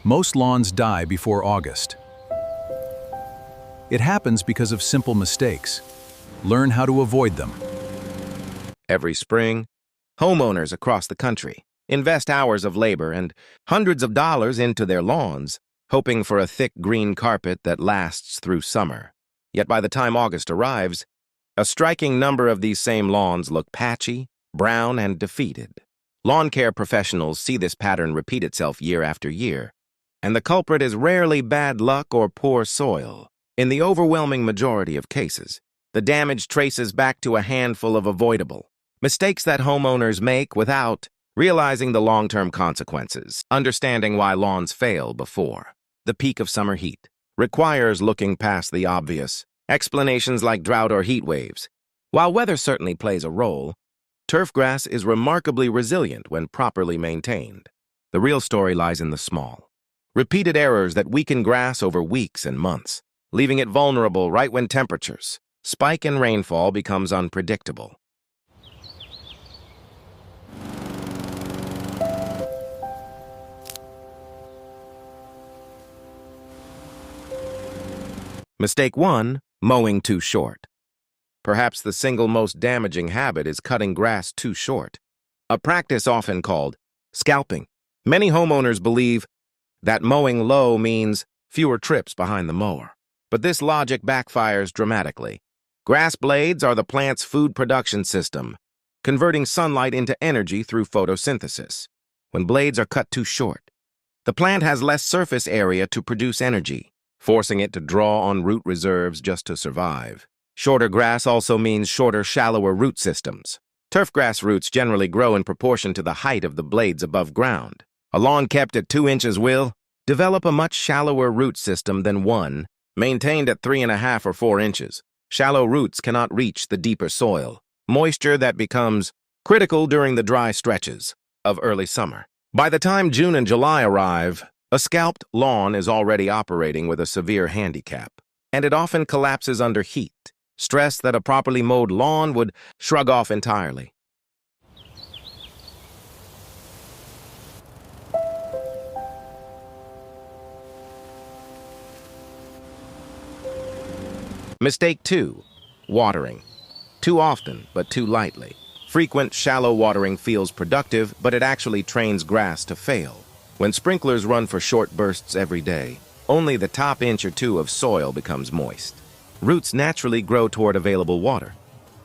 Most lawns die before August. It happens because of simple mistakes. Learn how to avoid them. Every spring, homeowners across the country invest hours of labor and hundreds of dollars into their lawns, hoping for a thick green carpet that lasts through summer. Yet by the time August arrives, a striking number of these same lawns look patchy, brown, and defeated. Lawn care professionals see this pattern repeat itself year after year, and the culprit is rarely bad luck or poor soil. In the overwhelming majority of cases, the damage traces back to a handful of avoidable mistakes that homeowners make without realizing the long-term consequences. Understanding why lawns fail before the peak of summer heat requires looking past the obvious explanations like drought or heat waves. While weather certainly plays a role, turf grass is remarkably resilient when properly maintained. The real story lies in the small, repeated errors that weaken grass over weeks and months, leaving it vulnerable right when temperatures spike and rainfall becomes unpredictable. Mistake 1. Mowing too short. Perhaps the single most damaging habit is cutting grass too short, a practice often called scalping. Many homeowners believe that mowing low means fewer trips behind the mower. But this logic backfires dramatically. Grass blades are the plant's food production system, converting sunlight into energy through photosynthesis. When blades are cut too short, the plant has less surface area to produce energy, forcing it to draw on root reserves just to survive. Shorter grass also means shorter, shallower root systems. Turfgrass roots generally grow in proportion to the height of the blades above ground. A lawn kept at 2 inches will develop a much shallower root system than one maintained at 3.5 or 4 inches. Shallow roots cannot reach the deeper soil, moisture that becomes critical during the dry stretches of early summer. By the time June and July arrive, a scalped lawn is already operating with a severe handicap, and it often collapses under heat, stress that a properly mowed lawn would shrug off entirely. Mistake 2. Watering. Too often, but too lightly. Frequent, shallow watering feels productive, but it actually trains grass to fail. When sprinklers run for short bursts every day, only the top inch or two of soil becomes moist. Roots naturally grow toward available water,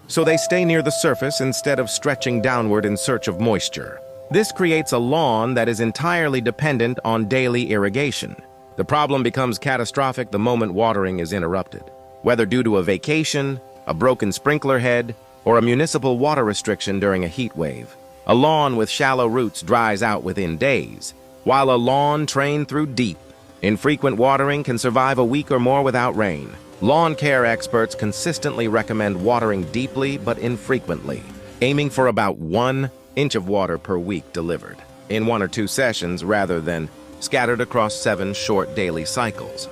so they stay near the surface instead of stretching downward in search of moisture. This creates a lawn that is entirely dependent on daily irrigation. The problem becomes catastrophic the moment watering is interrupted. Whether due to a vacation, a broken sprinkler head, or a municipal water restriction during a heat wave, a lawn with shallow roots dries out within days, while a lawn trained through deep, infrequent watering can survive a week or more without rain. Lawn care experts consistently recommend watering deeply but infrequently, aiming for about 1 inch of water per week delivered, in 1 or 2 sessions rather than scattered across 7 short daily cycles.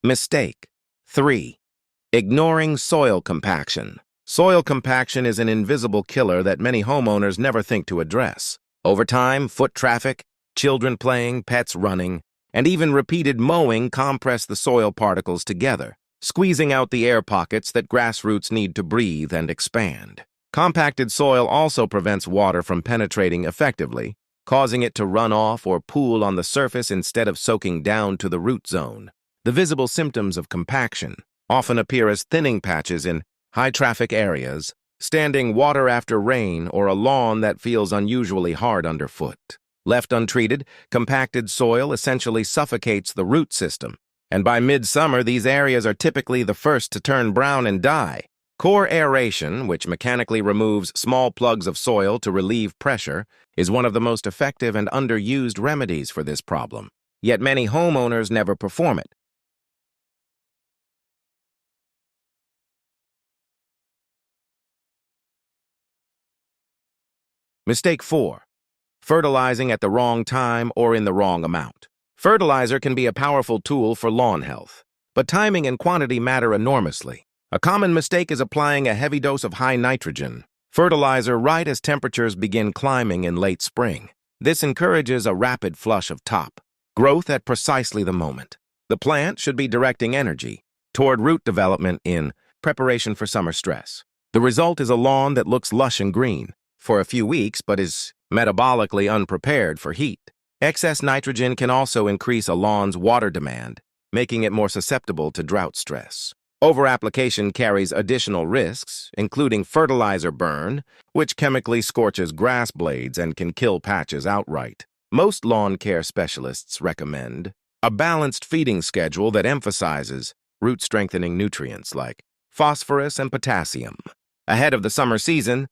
Mistake 3. Ignoring soil compaction. Soil compaction is an invisible killer that many homeowners never think to address. Over time, foot traffic, children playing, pets running, and even repeated mowing compress the soil particles together, squeezing out the air pockets that grass roots need to breathe and expand. Compacted soil also prevents water from penetrating effectively, causing it to run off or pool on the surface instead of soaking down to the root zone. The visible symptoms of compaction often appear as thinning patches in high-traffic areas, standing water after rain, or a lawn that feels unusually hard underfoot. Left untreated, compacted soil essentially suffocates the root system, and by midsummer, these areas are typically the first to turn brown and die. Core aeration, which mechanically removes small plugs of soil to relieve pressure, is one of the most effective and underused remedies for this problem. Yet many homeowners never perform it. Mistake 4. Fertilizing at the wrong time or in the wrong amount. Fertilizer can be a powerful tool for lawn health, but timing and quantity matter enormously. A common mistake is applying a heavy dose of high nitrogen fertilizer right as temperatures begin climbing in late spring. This encourages a rapid flush of top growth at precisely the moment. The plant should be directing energy toward root development in preparation for summer stress. The result is a lawn that looks lush and green for a few weeks but is metabolically unprepared for heat. Excess nitrogen can also increase a lawn's water demand, making it more susceptible to drought stress. Overapplication carries additional risks, including fertilizer burn, which chemically scorches grass blades and can kill patches outright. Most lawn care specialists recommend a balanced feeding schedule that emphasizes root-strengthening nutrients like phosphorus and potassium ahead of the summer season,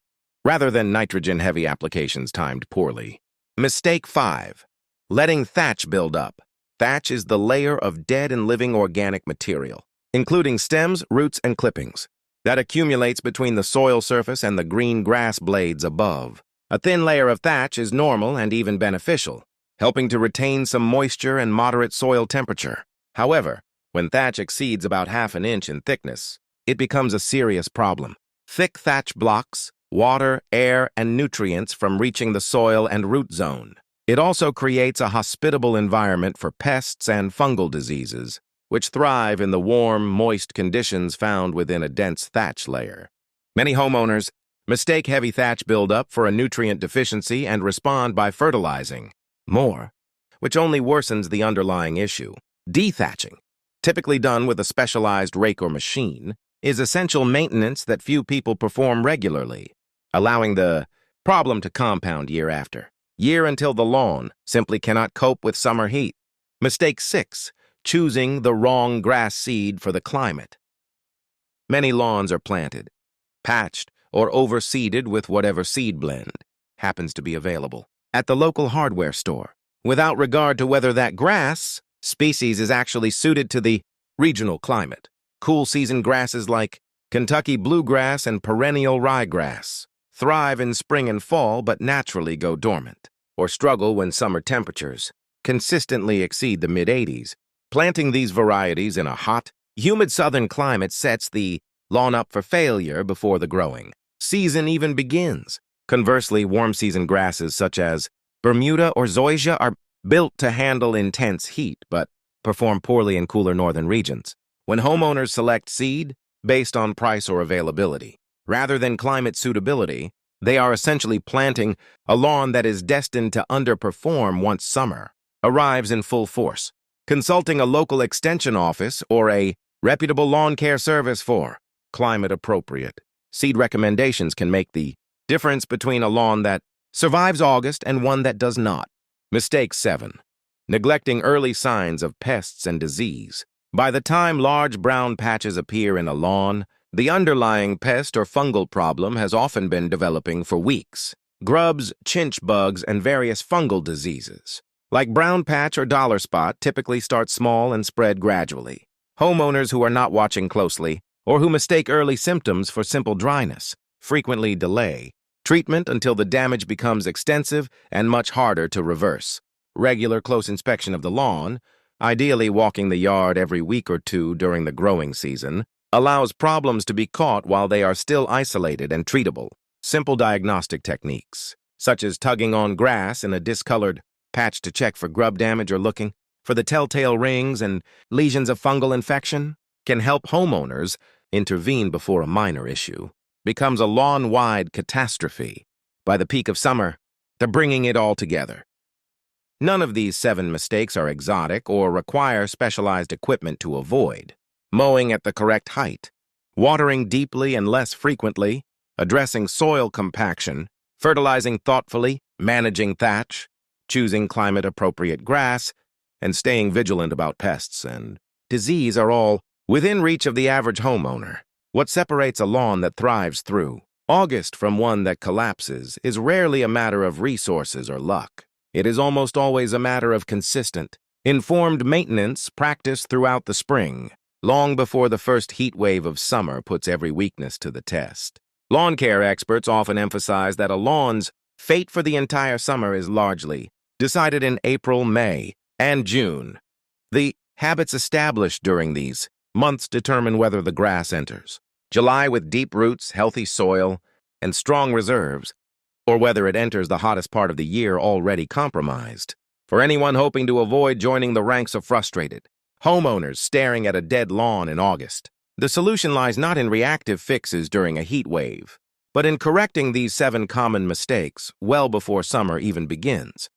rather than nitrogen-heavy applications timed poorly. Mistake 5. Letting thatch build up. Thatch is the layer of dead and living organic material, including stems, roots, and clippings, that accumulates between the soil surface and the green grass blades above. A thin layer of thatch is normal and even beneficial, helping to retain some moisture and moderate soil temperature. However, when thatch exceeds about ½ inch in thickness, it becomes a serious problem. Thick thatch blocks water, air, and nutrients from reaching the soil and root zone. It also creates a hospitable environment for pests and fungal diseases, which thrive in the warm, moist conditions found within a dense thatch layer. Many homeowners mistake heavy thatch buildup for a nutrient deficiency and respond by fertilizing more, which only worsens the underlying issue. Dethatching, typically done with a specialized rake or machine, is essential maintenance that few people perform regularly, allowing the problem to compound year after year until the lawn simply cannot cope with summer heat. Mistake 6. Choosing the wrong grass seed for the climate. Many lawns are planted, patched, or overseeded with whatever seed blend happens to be available at the local hardware store, without regard to whether that grass species is actually suited to the regional climate. Cool season grasses like Kentucky bluegrass and perennial ryegrass thrive in spring and fall but naturally go dormant, or struggle when summer temperatures consistently exceed the mid-80s. Planting these varieties in a hot, humid southern climate sets the lawn up for failure before the growing season even begins. Conversely, warm-season grasses such as Bermuda or zoysia are built to handle intense heat but perform poorly in cooler northern regions. When homeowners select seed based on price or availability, rather than climate suitability, they are essentially planting a lawn that is destined to underperform once summer arrives in full force. Consulting a local extension office or a reputable lawn care service for climate-appropriate seed recommendations can make the difference between a lawn that survives August and one that does not. Mistake 7. Neglecting early signs of pests and disease. By the time large brown patches appear in a lawn, the underlying pest or fungal problem has often been developing for weeks. Grubs, chinch bugs, and various fungal diseases, like brown patch or dollar spot, typically start small and spread gradually. Homeowners who are not watching closely, or who mistake early symptoms for simple dryness, frequently delay treatment until the damage becomes extensive and much harder to reverse. Regular close inspection of the lawn, ideally walking the yard every week or two during the growing season, allows problems to be caught while they are still isolated and treatable. Simple diagnostic techniques, such as tugging on grass in a discolored patch to check for grub damage or looking for the telltale rings and lesions of fungal infection, can help homeowners intervene before a minor issue becomes a lawn-wide catastrophe. By the peak of summer, they're bringing it all together. None of these 7 mistakes are exotic or require specialized equipment to avoid. Mowing at the correct height, watering deeply and less frequently, addressing soil compaction, fertilizing thoughtfully, managing thatch, choosing climate-appropriate grass, and staying vigilant about pests and disease are all within reach of the average homeowner. What separates a lawn that thrives through August from one that collapses is rarely a matter of resources or luck. It is almost always a matter of consistent, informed maintenance practiced throughout the spring, long before the first heat wave of summer puts every weakness to the test. Lawn care experts often emphasize that a lawn's fate for the entire summer is largely decided in April, May, and June. The habits established during these months determine whether the grass enters July with deep roots, healthy soil, and strong reserves, or whether it enters the hottest part of the year already compromised. For anyone hoping to avoid joining the ranks of frustrated homeowners staring at a dead lawn in August, the solution lies not in reactive fixes during a heat wave, but in correcting these 7 common mistakes well before summer even begins.